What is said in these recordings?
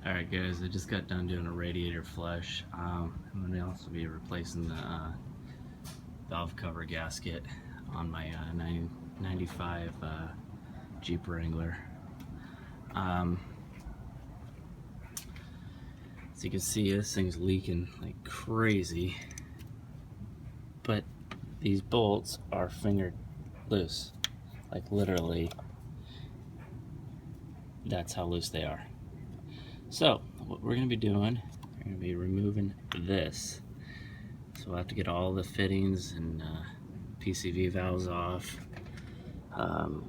Alright guys, I just got done doing a radiator flush. I'm going to also be replacing the valve cover gasket on my 95 Jeep Wrangler. As you can see, this thing's leaking like crazy, but these bolts are fingered loose. Like literally, that's how loose they are. So what we're going to be doing, we're going to be removing this. So we'll have to get all the fittings and PCV valves off,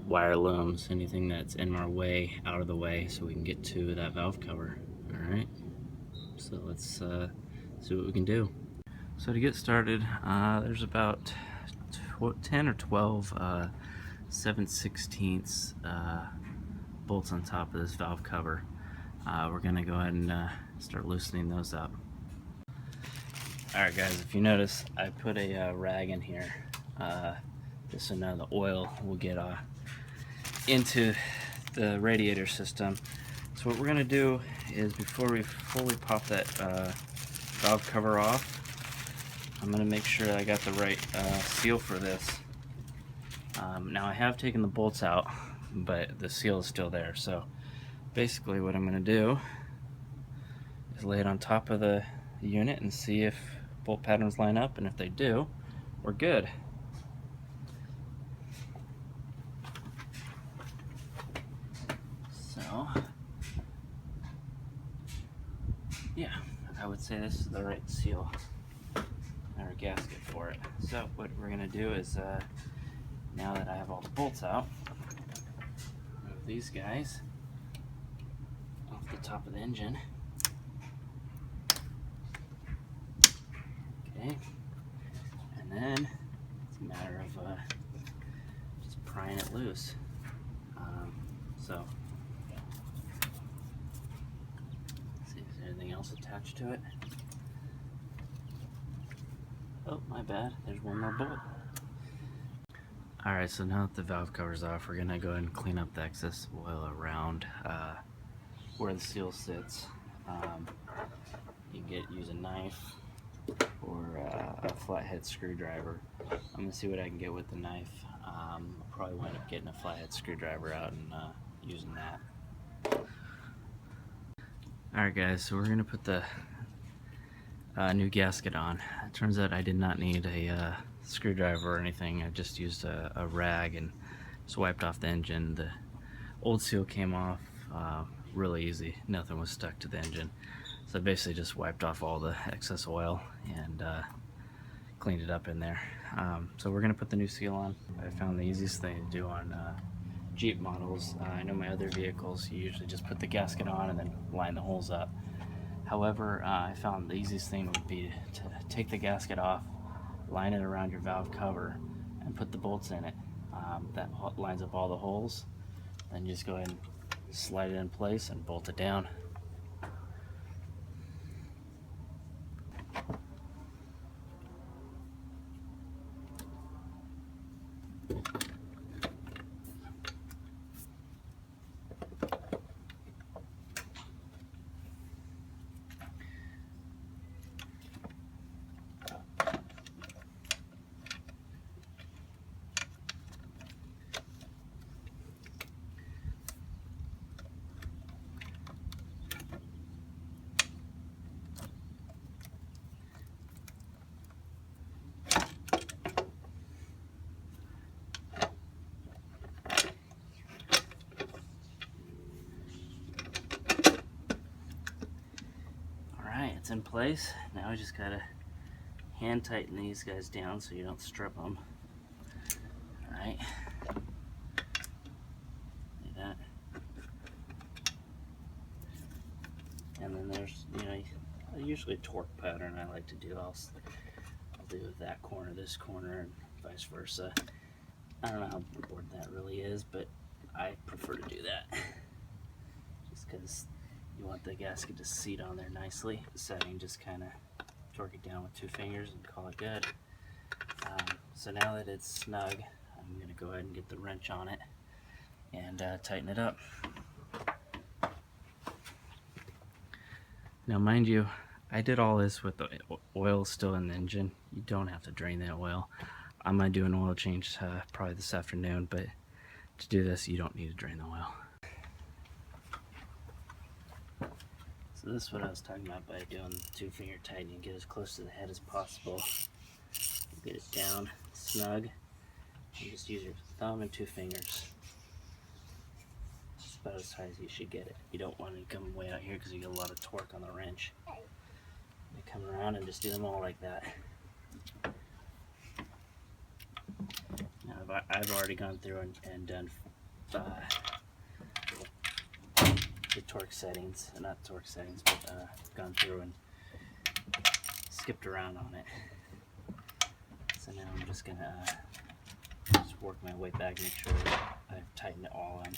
wire looms, anything that's in our way, out of the way, so we can get to that valve cover. Alright, so let's see what we can do. So to get started, there's about 10 or 12 7/16 bolts on top of this valve cover. We're going to go ahead and start loosening those up. Alright guys, if you notice, I put a rag in here just so now the oil will get into the radiator system. So what we're going to do is, before we fully pop that valve cover off, I'm going to make sure I got the right seal for this. Now I have taken the bolts out, but the seal is still there. So basically what I'm going to do is lay it on top of the unit and see if bolt patterns line up, and if they do, we're good. So yeah, I would say this is the right seal or gasket for it. So what we're going to do is, now that I have all the bolts out, remove these guys off the top of the engine. Okay, and then it's a matter of just prying it loose. So let's see if there's anything else attached to it. Oh, my bad, there's one more bolt. Alright, so now that the valve cover's off, we're going to go ahead and clean up the excess oil around where the seal sits. You can use a knife or a flathead screwdriver. I'm going to see what I can get with the knife. I'll probably wind up getting a flathead screwdriver out and using that. Alright guys, so we're going to put the new gasket on. It turns out I did not need a screwdriver or anything. I just used a rag and just wiped off the engine. The old seal came off really easy. Nothing was stuck to the engine. So I basically just wiped off all the excess oil and cleaned it up in there. So we're going to put the new seal on. I found the easiest thing to do on Jeep models. I know my other vehicles, you usually just put the gasket on and then line the holes up. However, I found the easiest thing would be to take the gasket off, line it around your valve cover, and put the bolts in it. That lines up all the holes. Then you just go ahead and slide it in place and bolt it down. It's in place. Now I just gotta hand tighten these guys down so you don't strip them. Alright. Like that. And then there's, usually a torque pattern I like to do. I'll do that corner, this corner, and vice versa. I don't know how important that really is, but I prefer to do that. Just because you want the gasket to seat on there nicely. The setting, just kind of torque it down with 2 fingers and call it good. So now that it's snug, I'm going to go ahead and get the wrench on it and tighten it up. Now, mind you, I did all this with the oil still in the engine. You don't have to drain that oil. I'm going to do an oil change probably this afternoon, but to do this, you don't need to drain the oil. So this is what I was talking about by doing the 2-finger tightening. Get as close to the head as possible. Get it down snug. And just use your thumb and 2 fingers. It's about as high as you should get it. You don't want it to come way out here because you get a lot of torque on the wrench. You come around and just do them all like that. Now I've already gone through and done the torque settings, not torque settings, but gone through and skipped around on it. So now I'm just gonna just work my way back, make sure I've tightened it all in.